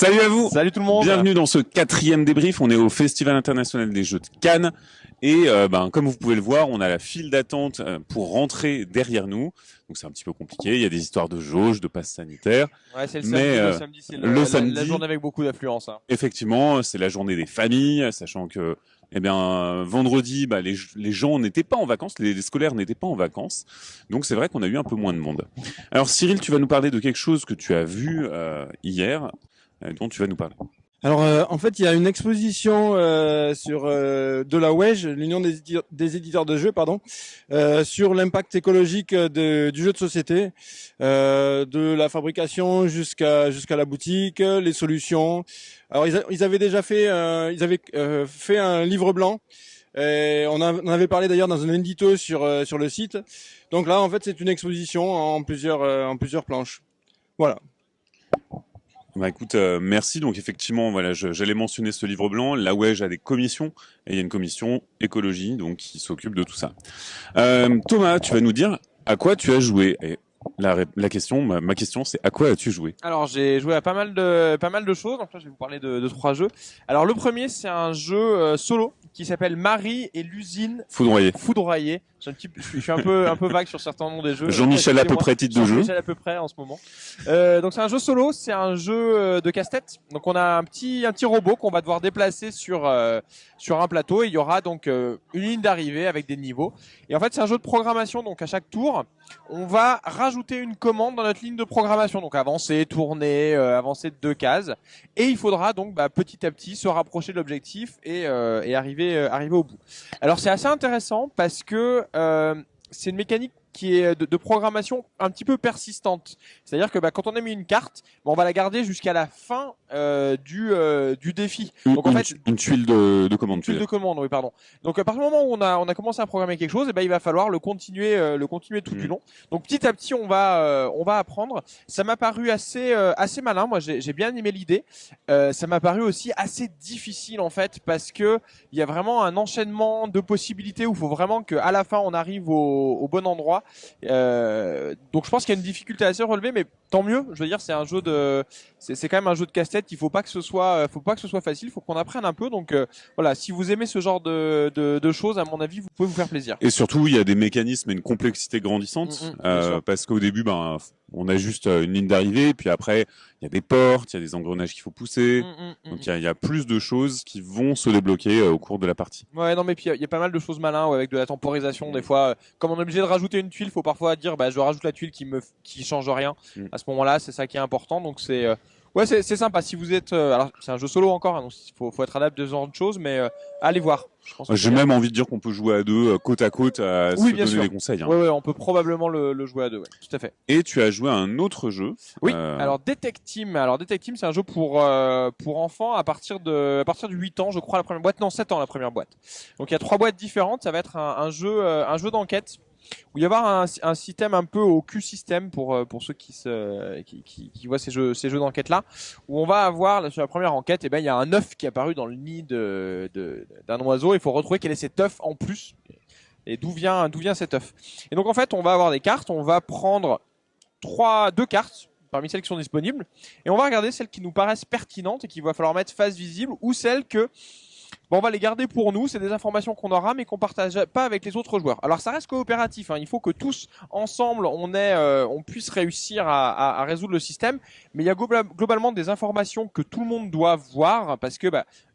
Salut à vous. Salut tout le monde. Bienvenue dans ce 4e débrief. On est au Festival international des jeux de Cannes. Et comme vous pouvez le voir, on a la file d'attente pour rentrer derrière nous. Donc c'est un petit peu compliqué. Il y a des histoires de jauge, de passe sanitaire. Ouais, c'est le samedi, c'est la journée avec beaucoup d'affluence. Hein. Effectivement, c'est la journée des familles, sachant que vendredi, les gens n'étaient pas en vacances, les scolaires n'étaient pas en vacances. Donc c'est vrai qu'on a eu un peu moins de monde. Alors Cyril, tu vas nous parler de quelque chose que tu as vu hier, dont tu vas nous parler. Alors en fait, il y a une exposition sur de la WEJ, l'Union des éditeurs de jeux, sur l'impact écologique du jeu de société, de la fabrication jusqu'à la boutique, les solutions. Alors ils avaient déjà fait fait un livre blanc. Et on en avait parlé d'ailleurs dans un édito sur le site. Donc là, en fait, c'est une exposition en plusieurs planches. Voilà. Bah écoute, merci. Donc effectivement, voilà, j'allais mentionner ce livre blanc. La WEJ a des commissions et il y a une commission écologie donc qui s'occupe de tout ça. Thomas, tu vas nous dire à quoi tu as joué. Et la question, ma question, c'est à quoi as-tu joué? Alors j'ai joué à pas mal de choses. Donc là, je vais vous parler de 3 jeux. Alors le premier, c'est un jeu solo qui s'appelle Marie et l'usine Foudroyée. Je suis un peu vague sur certains noms des jeux. Jean-Michel à peu près titre de jeu. Jean-Michel à peu près en ce moment. Donc c'est un jeu solo, c'est un jeu de casse-tête. Donc on a un petit robot qu'on va devoir déplacer sur un plateau et il y aura donc une ligne d'arrivée avec des niveaux. Et en fait c'est un jeu de programmation. Donc à chaque tour, on va rajouter une commande dans notre ligne de programmation. Donc avancer, tourner, avancer de 2 cases. Et il faudra donc petit à petit se rapprocher de l'objectif et arriver au bout. Alors c'est assez intéressant parce que c'est une mécanique qui est de programmation un petit peu persistante. C'est-à-dire que quand on a mis une carte, on va la garder jusqu'à la fin du défi. Donc en fait, une tuile de commande. Une tuile de commande, oui, pardon. Donc à partir du moment où on a commencé à programmer quelque chose, il va falloir le continuer tout du long. Donc petit à petit, on va apprendre. Ça m'a paru assez malin. Moi, j'ai bien aimé l'idée. Ça m'a paru aussi assez difficile en fait parce que il y a vraiment un enchaînement de possibilités où il faut vraiment qu'à la fin on arrive au bon endroit. Donc je pense qu'il y a une difficulté assez relevée, mais tant mieux. Je veux dire, c'est quand même un jeu de casse-tête. Il faut pas que ce soit facile. Il faut qu'on apprenne un peu. Donc voilà, si vous aimez ce genre de choses, à mon avis, vous pouvez vous faire plaisir. Et surtout, il y a des mécanismes et une complexité grandissante parce qu'au début, on a juste une ligne d'arrivée, puis après, il y a des portes, il y a des engrenages qu'il faut pousser. Donc il y a plus de choses qui vont se débloquer au cours de la partie. Ouais, non, mais puis il y a pas mal de choses malins avec de la temporisation. Des fois, comme on est obligé de rajouter une tuile, faut parfois dire, je rajoute la tuile qui change rien. À ce moment-là, c'est ça qui est important. Donc c'est sympa. Si vous êtes, alors c'est un jeu solo encore, hein, donc faut être adepte de ce genre de choses, mais allez voir. J'ai même envie de dire qu'on peut jouer à deux, côte à côte, à se donner des conseils. Hein. Ouais, on peut probablement le jouer à deux, ouais, tout à fait. Et tu as joué à un autre jeu. Oui, alors Detect Team. Alors Detect Team, c'est un jeu pour enfants à partir de 8 ans, je crois, la première boîte. Non, 7 ans la première boîte. Donc il y a 3 boîtes différentes. Ça va être un jeu d'enquête où il va y avoir un système un peu au Q-système pour ceux qui voient ces jeux d'enquête là, où on va avoir sur la première enquête, il y a un œuf qui est apparu dans le nid d'un oiseau. Il faut retrouver quel est cet œuf en plus et d'où vient cet œuf. Et donc en fait, on va avoir des cartes, on va prendre 2 cartes parmi celles qui sont disponibles et on va regarder celles qui nous paraissent pertinentes et qu'il va falloir mettre face visible ou celles que on va les garder pour nous, c'est des informations qu'on aura mais qu'on partage pas avec les autres joueurs. Alors ça reste coopératif, hein. Il faut que tous ensemble on puisse réussir à résoudre le système, mais il y a globalement des informations que tout le monde doit voir parce que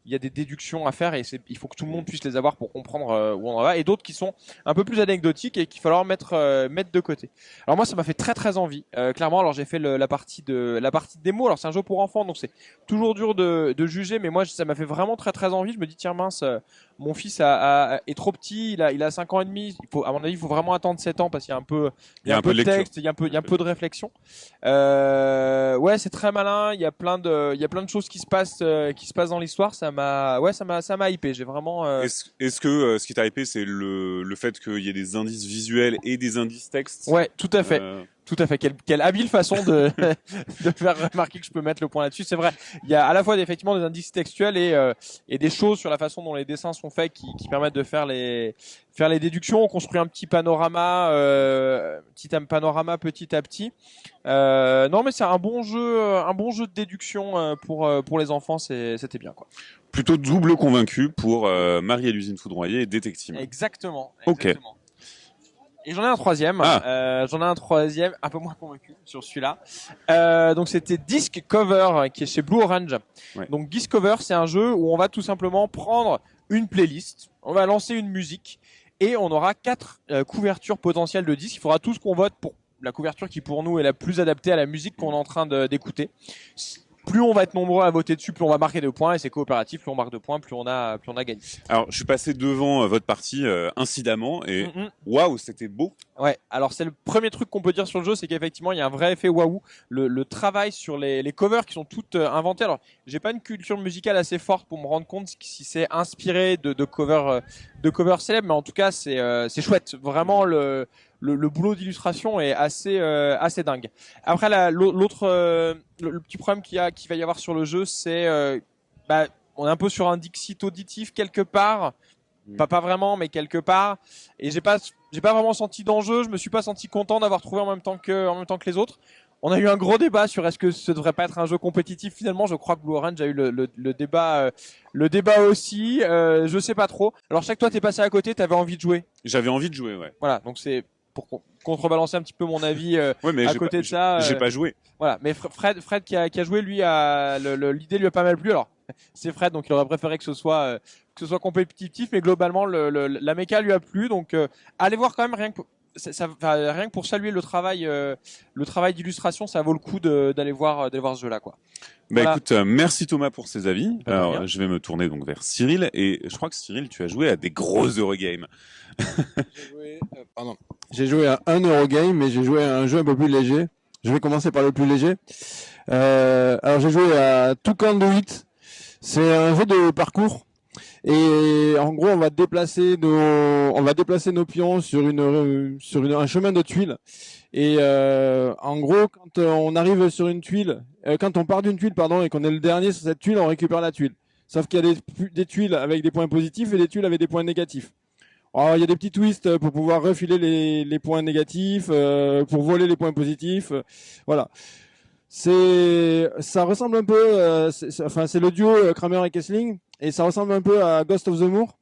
il y a des déductions à faire et il faut que tout le monde puisse les avoir pour comprendre où on en va, et d'autres qui sont un peu plus anecdotiques et qu'il va falloir mettre de côté. Alors moi ça m'a fait très très envie, clairement. Alors j'ai fait la partie de démo. Alors c'est un jeu pour enfants donc c'est toujours dur de juger, mais moi ça m'a fait vraiment très très envie. Je me dis tiens mince, mon fils est trop petit, il a 5 ans et demi, à mon avis il faut vraiment attendre 7 ans parce qu'il y a un peu de texte, il y a un peu de réflexion. Ouais, c'est très malin, il y a plein de choses qui se passent dans l'histoire. Ça m'a hypé. J'ai vraiment. Est-ce que ce qui t'a hypé, c'est le fait qu'il y ait des indices visuels et des indices textes? Ouais, tout à fait. Tout à fait. Quelle habile façon de de faire remarquer que je peux mettre le point là-dessus. C'est vrai. Il y a à la fois effectivement des indices textuels et des choses sur la façon dont les dessins sont faits qui permettent de faire les déductions. On construit un petit panorama, petit à petit. Non, mais c'est un bon jeu de déduction pour les enfants. C'était bien quoi. Plutôt double convaincu pour Marie et l'usine foudroyée et Détective. Exactement. Ok. Et j'en ai un troisième. Ah. J'en ai un troisième, un peu moins convaincu sur celui-là. Donc c'était Disc Cover qui est chez Blue Orange. Ouais. Donc Disc Cover, c'est un jeu où on va tout simplement prendre une playlist, on va lancer une musique et on aura 4 couvertures potentielles de disques. Il faudra tous qu'on vote pour la couverture qui pour nous est la plus adaptée à la musique qu'on est en train d'écouter. Plus on va être nombreux à voter dessus, plus on va marquer de points et c'est coopératif. Plus on marque de points, plus on a gagné. Alors, je suis passé devant votre partie incidemment et waouh, c'était beau. Ouais. Alors c'est le premier truc qu'on peut dire sur le jeu, c'est qu'effectivement il y a un vrai effet waouh. Le travail sur les covers qui sont toutes inventées. Alors j'ai pas une culture musicale assez forte pour me rendre compte si c'est inspiré de covers célèbres, mais en tout cas c'est chouette. Vraiment le boulot d'illustration est assez dingue. Après l'autre le petit problème qu'il va y avoir sur le jeu, c'est on est un peu sur un Dixit auditif quelque part, pas vraiment, mais quelque part. Et j'ai pas vraiment senti d'enjeu. Je me suis pas senti content d'avoir trouvé en même temps que les autres. On a eu un gros débat sur est-ce que ce devrait pas être un jeu compétitif finalement. Je crois que Blue Orange a eu le débat aussi. Je sais pas trop. Alors je sais que toi t'es passé à côté, t'avais envie de jouer. J'avais envie de jouer, ouais. Voilà, donc c'est pour contrebalancer un petit peu mon avis Ouais, mais à côté de ça. J'ai pas joué. Voilà, mais Fred qui a joué, lui, l'idée lui a pas mal plu. Alors, c'est Fred, donc il aurait préféré que ce soit compétitif, mais globalement, la méca lui a plu. Donc, allez voir quand même rien que pour saluer le travail d'illustration, ça vaut le coup d'aller voir ce jeu-là, quoi. Bah Voilà. écoute, merci Thomas pour ces avis. Alors, je vais me tourner donc vers Cyril et je crois que Cyril, tu as joué à des gros Eurogames. J'ai joué à un Eurogame, mais j'ai joué à un jeu un peu plus léger. Je vais commencer par le plus léger. Alors j'ai joué à Toucan Do It. C'est un jeu de parcours. Et en gros, on va déplacer nos pions sur un chemin de tuiles. Et en gros, quand on arrive sur une tuile, quand on part d'une tuile, pardon, et qu'on est le dernier sur cette tuile, on récupère la tuile. Sauf qu'il y a des tuiles avec des points positifs et des tuiles avec des points négatifs. Alors, il y a des petits twists pour pouvoir refiler les points négatifs, pour voler les points positifs. Voilà. Ça ressemble un peu, c'est le duo Kramer et Kessling, et ça ressemble un peu à Ghost of the Moor.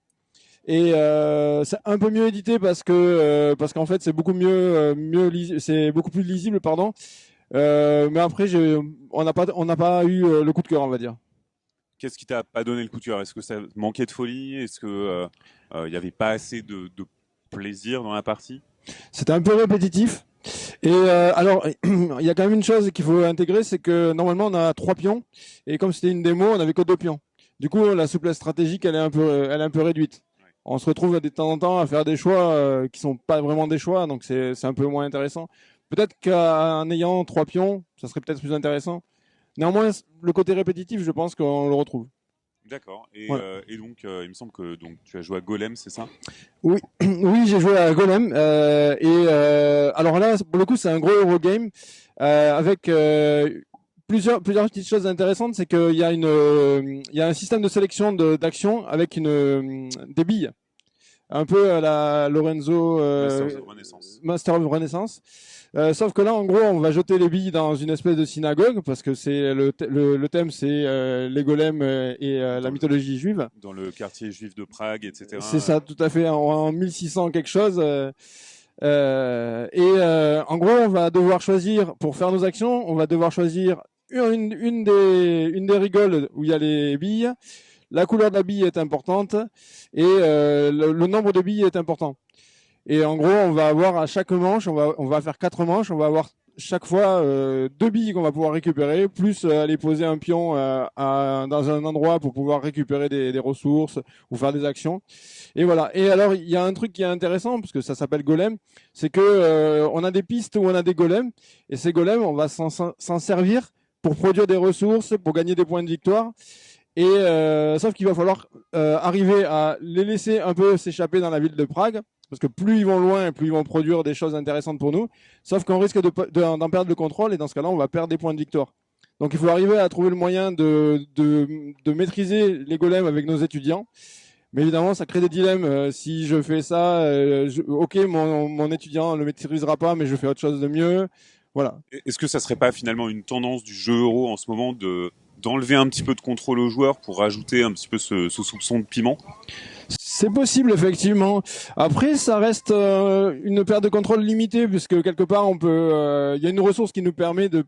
Et c'est un peu mieux édité parce qu'en fait c'est beaucoup c'est beaucoup plus lisible, pardon. Mais après on n'a pas eu le coup de cœur, on va dire. Qu'est-ce qui t'a pas donné le coup de cœur? Est-ce que ça manquait de folie? Est-ce que il y avait pas assez de plaisir dans la partie? C'était un peu répétitif. Et alors, il y a quand même une chose qu'il faut intégrer, c'est que normalement on a 3 pions, et comme c'était une démo, on avait que 2 pions. Du coup, la souplesse stratégique, elle est un peu réduite. Ouais. On se retrouve de temps en temps à faire des choix qui sont pas vraiment des choix, donc c'est un peu moins intéressant. Peut-être qu'en ayant 3 pions, ça serait peut-être plus intéressant. Néanmoins, le côté répétitif, je pense qu'on le retrouve. D'accord. Et, voilà. Et donc, il me semble que tu as joué à Golem, c'est ça? Oui, oui, j'ai joué à Golem. Alors là, pour le coup, c'est un gros Eurogame avec plusieurs petites choses intéressantes. C'est qu'il y a un système de sélection d'action avec des billes, un peu à la Lorenzo Master of Renaissance. Sauf que là, en gros, on va jeter les billes dans une espèce de synagogue parce que c'est le thème, c'est les golems et la mythologie juive. Dans le quartier juif de Prague, etc. C'est ça, tout à fait, en 1600 quelque chose. En gros, on va devoir choisir, pour faire nos actions, on va devoir choisir une des rigoles où il y a les billes. La couleur de la bille est importante et le nombre de billes est important. Et en gros, on va avoir à chaque manche, on va faire 4 manches, on va avoir chaque fois 2 billes qu'on va pouvoir récupérer, plus aller poser un pion dans un endroit pour pouvoir récupérer des ressources ou faire des actions. Et voilà. Et alors, il y a un truc qui est intéressant, parce que ça s'appelle golem, c'est que on a des pistes où on a des golems, et ces golems, on va s'en servir pour produire des ressources, pour gagner des points de victoire. Et sauf qu'il va falloir arriver à les laisser un peu s'échapper dans la ville de Prague parce que plus ils vont loin, plus ils vont produire des choses intéressantes pour nous. Sauf qu'on risque d'en perdre le contrôle, et dans ce cas-là, on va perdre des points de victoire. Donc il faut arriver à trouver le moyen de maîtriser les golems avec nos étudiants. Mais évidemment, ça crée des dilemmes. Si je fais ça, ok, mon étudiant ne le maîtrisera pas, mais je fais autre chose de mieux. Voilà. Est-ce que ça serait pas finalement une tendance du jeu euro en ce moment d'enlever un petit peu de contrôle aux joueurs pour rajouter un petit peu ce soupçon de piment? C'est possible, effectivement. Après, ça reste une perte de contrôle limitée, puisque quelque part, il y a une ressource qui nous permet d'être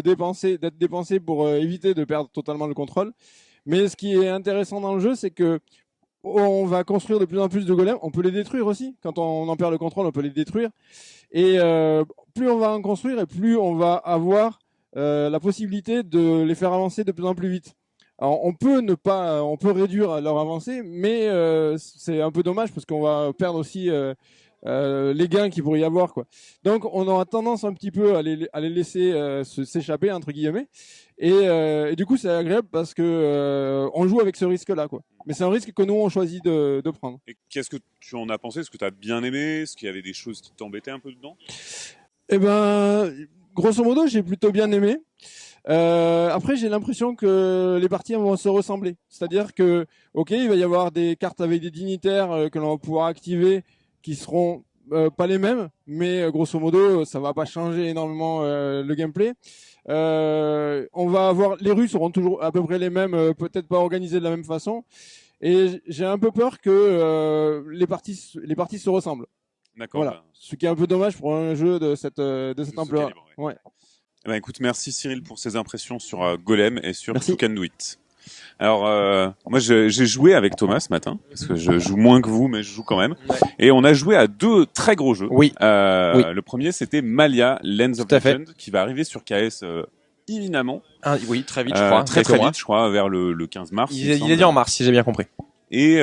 dépensée pour éviter de perdre totalement le contrôle. Mais ce qui est intéressant dans le jeu, c'est que on va construire de plus en plus de golems. On peut les détruire aussi. Quand on en perd le contrôle, on peut les détruire. Et plus on va en construire, et plus on va avoir la possibilité de les faire avancer de plus en plus vite. Alors, on peut réduire leur avancée, mais c'est un peu dommage parce qu'on va perdre aussi les gains qu'il pourrait y avoir, quoi. Donc, on aura tendance un petit peu à les laisser s'échapper, entre guillemets. Et du coup, c'est agréable parce que on joue avec ce risque-là, quoi. Mais c'est un risque que nous, on choisit de prendre. Et qu'est-ce que tu en as pensé? Est-ce que tu as bien aimé? Est-ce qu'il y avait des choses qui t'embêtaient un peu dedans? Eh ben, grosso modo, j'ai plutôt bien aimé. Après, j'ai l'impression que les parties vont se ressembler. C'est-à-dire que, ok, il va y avoir des cartes avec des dignitaires que l'on va pouvoir activer qui seront pas les mêmes, mais grosso modo, ça va pas changer énormément le gameplay. On va avoir, les rues seront toujours à peu près les mêmes, peut-être pas organisées de la même façon. Et j'ai un peu peur que les parties se ressemblent. D'accord. Voilà. Ce qui est un peu dommage pour un jeu de cette ampleur. Calibre, ouais. Eh ben, écoute, merci Cyril pour ces impressions sur Golem et sur Merci. You Can Do It. Alors, moi, j'ai joué avec Thomas ce matin, parce que je joue moins que vous, mais je joue quand même. Ouais. Et on a joué à 2 très gros jeux. Oui. Oui. Le premier, c'était Malia, Lens of Tout à fait. Legend, qui va arriver sur KS imminemment. Oui, très vite, je crois. Très quelques mois. vite, je crois, vers le 15 mars. Il est dit en mars, si j'ai bien compris. Et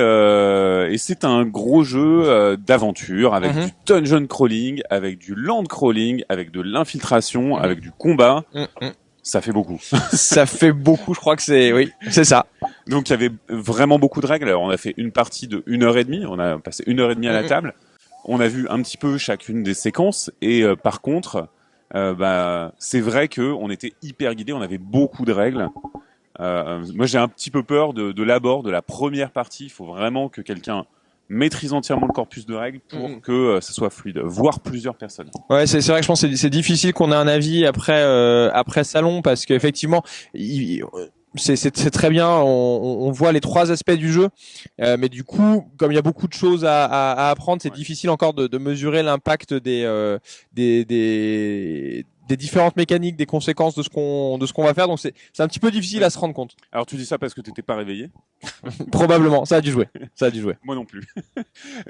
c'est un gros jeu d'aventure avec du dungeon crawling, avec du land crawling, avec de l'infiltration, avec du combat. Ça fait beaucoup. Ça fait beaucoup, je crois que c'est ça. Donc il y avait vraiment beaucoup de règles. Alors on a fait une partie de 1h30, on a passé 1h30 à la table. On a vu un petit peu chacune des séquences et par contre, c'est vrai que on était hyper guidés, on avait beaucoup de règles. Moi j'ai un petit peu peur de l'abord, de la première partie. Il faut vraiment que quelqu'un maîtrise entièrement le corpus de règles pour que ça soit fluide, voire plusieurs personnes. Ouais, c'est vrai que je pense que c'est difficile qu'on ait un avis après salon parce qu'effectivement c'est très bien, on voit les 3 aspects du jeu, mais du coup comme il y a beaucoup de choses à apprendre, c'est difficile encore de mesurer l'impact des différentes mécaniques, des conséquences de ce qu'on va faire, donc c'est un petit peu difficile à se rendre compte. Alors tu dis ça parce que t'étais pas réveillé? Probablement, ça a dû jouer. Moi non plus.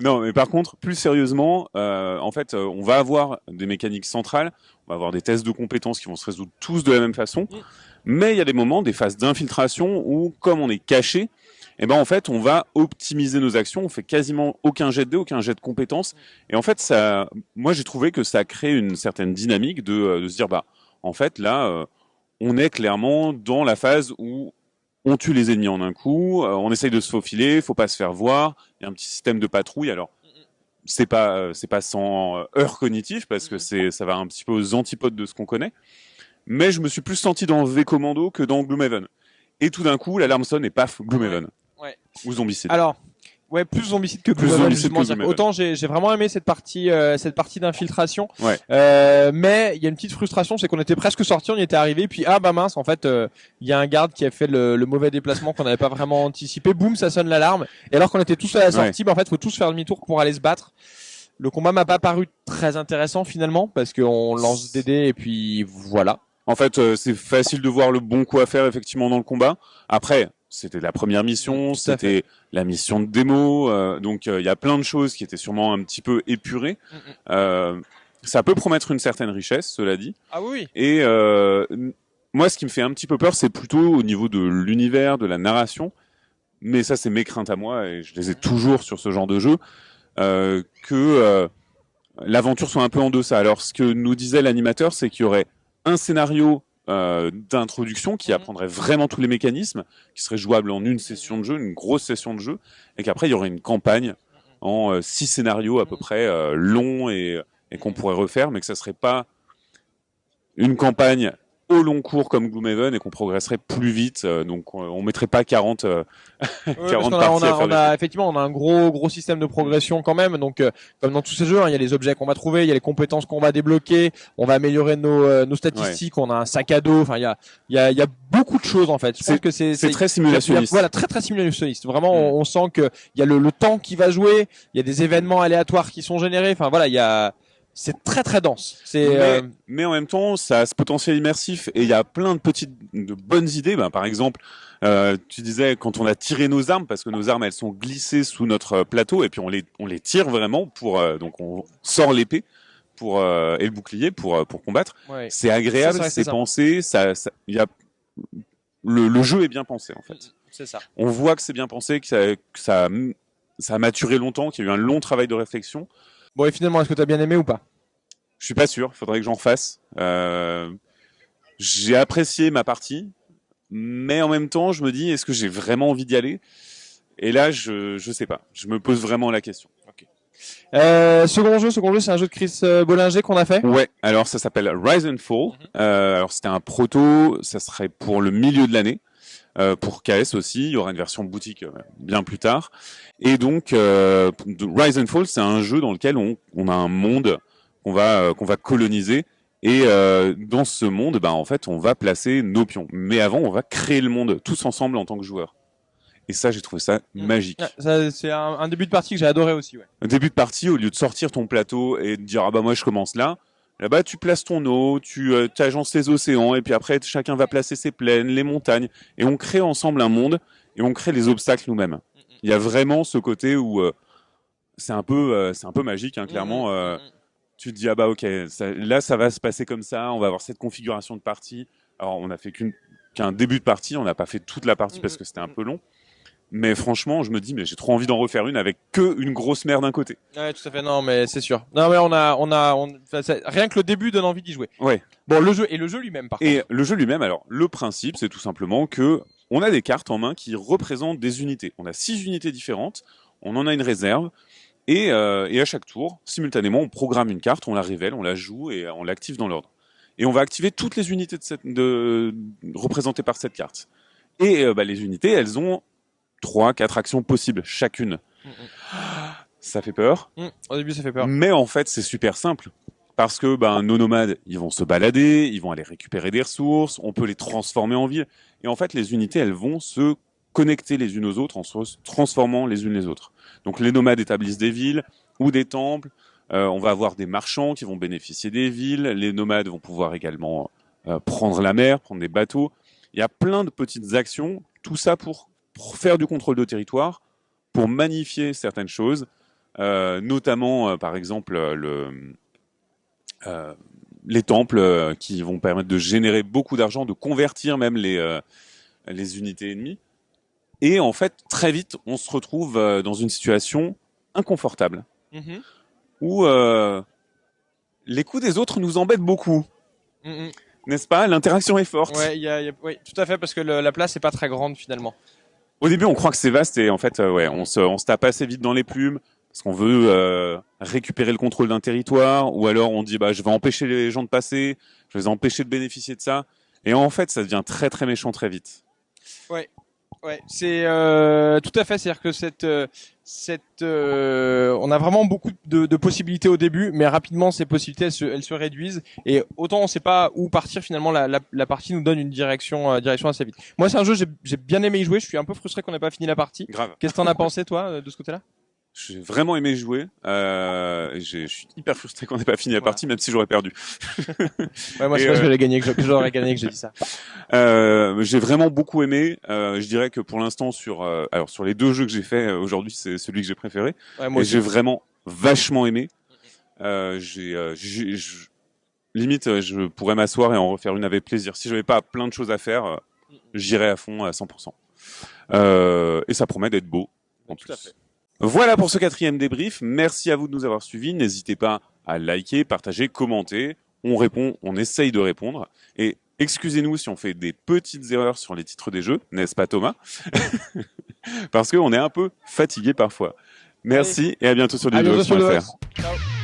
Non, mais par contre, plus sérieusement, en fait, on va avoir des mécaniques centrales, on va avoir des tests de compétences qui vont se résoudre tous de la même façon, mais il y a des moments, des phases d'infiltration où, comme on est caché, eh ben en fait, on va optimiser nos actions. On fait quasiment aucun jet de dés, aucun jet de compétences. Et en fait, moi, j'ai trouvé que ça crée une certaine dynamique de se dire, en fait, là, on est clairement dans la phase où on tue les ennemis en un coup, on essaye de se faufiler, faut pas se faire voir. Il y a un petit système de patrouille. Alors, c'est pas sans heurts cognitifs parce que ça va un petit peu aux antipodes de ce qu'on connaît. Mais je me suis plus senti dans V Commando que dans Gloomhaven. Et tout d'un coup, l'alarme sonne et paf, Gloomhaven. Ouais. Ou Zombicide. Alors, ouais, plus zombicide que Gloomhaven, justement. Autant j'ai vraiment aimé cette partie d'infiltration. Ouais. Mais il y a une petite frustration, c'est qu'on était presque sorti, on y était arrivé, puis mince, en fait, il y a un garde qui a fait le mauvais déplacement qu'on n'avait pas vraiment anticipé. Boum, ça sonne l'alarme. Et alors qu'on était tous à la sortie, en fait, faut tous faire demi-tour pour aller se battre. Le combat m'a pas paru très intéressant finalement parce qu'on lance des dés et puis voilà. En fait, c'est facile de voir le bon coup à faire effectivement dans le combat. Après, c'était la première mission, c'était la mission de démo, donc il y a plein de choses qui étaient sûrement un petit peu épurées. Ça peut promettre une certaine richesse, cela dit. Ah oui. Et moi, ce qui me fait un petit peu peur, c'est plutôt au niveau de l'univers, de la narration. Mais ça, c'est mes craintes à moi, et je les ai toujours sur ce genre de jeu, que l'aventure soit un peu en deçà. Alors, ce que nous disait l'animateur, c'est qu'il y aurait un scénario d'introduction qui apprendrait vraiment tous les mécanismes, qui serait jouable en une session de jeu, une grosse session de jeu, et qu'après il y aurait une campagne en 6 scénarios à peu près longs et qu'on pourrait refaire, mais que ça serait pas une campagne au long cours comme Gloomhaven et qu'on progresserait plus vite. Donc on mettrait pas 40 Ouais, 40 parce qu'on parties à faire. effectivement, on a un gros système de progression quand même. Donc, comme dans tous ces jeux, hein, il y a les objets qu'on va trouver, il y a les compétences qu'on va débloquer, on va améliorer nos statistiques, on a un sac à dos. Enfin, il y a beaucoup de choses en fait. Je pense que c'est très simulationniste. Voilà, très simulationniste. Vraiment, on sent que il y a le temps qui va jouer, il y a des événements aléatoires qui sont générés. Enfin voilà, c'est très dense. Mais en même temps, ça a ce potentiel immersif et il y a plein de bonnes idées. Ben, par exemple, tu disais quand on a tiré nos armes, parce que nos armes elles sont glissées sous notre plateau et puis on les tire vraiment pour donc on sort l'épée pour et le bouclier pour combattre. Ouais. C'est agréable, c'est pensé, il y a le jeu est bien pensé en fait. C'est ça. On voit que c'est bien pensé, que ça a maturé longtemps, qu'il y a eu un long travail de réflexion. Bon, et finalement, est-ce que tu as bien aimé ou pas? Je suis pas sûr, il faudrait que j'en fasse. J'ai apprécié ma partie, mais en même temps, je me dis, est-ce que j'ai vraiment envie d'y aller? Et là, je sais pas. Je me pose vraiment la question. Okay. Second jeu, c'est un jeu de Chris Bollinger qu'on a fait. Ouais. Alors ça s'appelle Rise and Fall. Alors c'était un proto, ça serait pour le milieu de l'année. Pour KS aussi, il y aura une version boutique bien plus tard. Et donc, Rise and Fall, c'est un jeu dans lequel on a un monde qu'on va coloniser. Et dans ce monde, bah, en fait, on va placer nos pions. Mais avant, on va créer le monde tous ensemble en tant que joueurs. Et ça, j'ai trouvé ça magique. Ça, c'est un début de partie que j'ai adoré aussi. Ouais. Un début de partie, au lieu de sortir ton plateau et de dire ah bah moi je commence là. Là-bas, tu places ton eau, tu agences les océans, et puis après, chacun va placer ses plaines, les montagnes, et on crée ensemble un monde, et on crée les obstacles nous-mêmes. Il y a vraiment ce côté où c'est un peu magique, hein, clairement. Tu te dis ah bah ok, là ça va se passer comme ça, on va avoir cette configuration de partie. Alors on a fait qu'un début de partie, on n'a pas fait toute la partie parce que c'était un peu long. Mais franchement, je me dis, mais j'ai trop envie d'en refaire une avec que une grosse mer d'un côté. Ouais, tout à fait. Non, mais c'est sûr. Non, mais rien que le début donne envie d'y jouer. Ouais. Bon, le jeu lui-même, par contre. Et le jeu lui-même, alors, le principe, c'est tout simplement que on a des cartes en main qui représentent des unités. On a 6 unités différentes. On en a une réserve. Et à chaque tour, simultanément, on programme une carte, on la révèle, on la joue et on l'active dans l'ordre. Et on va activer toutes les unités représentées par cette carte. Et les unités, elles ont 3-4 actions possibles chacune. Ça fait peur. Au début, ça fait peur. Mais en fait, c'est super simple. Parce que nos nomades, ils vont se balader, ils vont aller récupérer des ressources, on peut les transformer en ville. Et en fait, les unités, elles vont se connecter les unes aux autres en se transformant les unes les autres. Donc les nomades établissent des villes ou des temples. On va avoir des marchands qui vont bénéficier des villes. Les nomades vont pouvoir également prendre la mer, prendre des bateaux. Il y a plein de petites actions. Tout ça pour faire du contrôle de territoire, pour magnifier certaines choses, notamment par exemple les temples qui vont permettre de générer beaucoup d'argent, de convertir même les unités ennemies. Et en fait, très vite, on se retrouve dans une situation inconfortable, où les coups des autres nous embêtent beaucoup. N'est-ce pas? L'interaction est forte. Ouais, oui, tout à fait, parce que la place est pas très grande finalement. Au début, on croit que c'est vaste et en fait, on se tape assez vite dans les plumes parce qu'on veut récupérer le contrôle d'un territoire, ou alors on dit je vais empêcher les gens de passer, je vais les empêcher de bénéficier de ça, et en fait, ça devient très très méchant très vite. Ouais, c'est tout à fait, c'est-à-dire que on a vraiment beaucoup de possibilités au début, mais rapidement ces possibilités elles se réduisent, et autant on sait pas où partir finalement, la partie nous donne une direction assez vite. Moi, c'est un jeu, j'ai bien aimé y jouer, je suis un peu frustré qu'on n'ait pas fini la partie. Grave. Qu'est-ce que t'en as pensé toi de ce côté-là? J'ai vraiment aimé jouer. Je suis hyper frustré qu'on n'ait pas fini la partie, même si j'aurais perdu. Ouais, moi, c'est parce que j'ai gagné, que j'aurais gagné, que j'ai dit ça. J'ai vraiment beaucoup aimé. Je dirais que pour l'instant, sur les 2 jeux que j'ai fait aujourd'hui, c'est celui que j'ai préféré. Ouais, moi et aussi. j'ai vraiment vachement aimé. Limite, je pourrais m'asseoir et en refaire une avec plaisir. Si j'avais pas plein de choses à faire, j'irais à fond à 100%. Et ça promet d'être beau. En Tout plus. à fait. Voilà pour ce 4e débrief. Merci à vous de nous avoir suivis. N'hésitez pas à liker, partager, commenter. On répond, on essaye de répondre. Et excusez-nous si on fait des petites erreurs sur les titres des jeux, n'est-ce pas Thomas? Parce qu'on est un peu fatigué parfois. Merci et à bientôt sur À bientôt sur Ludolox.fr. Ludolox. Ciao.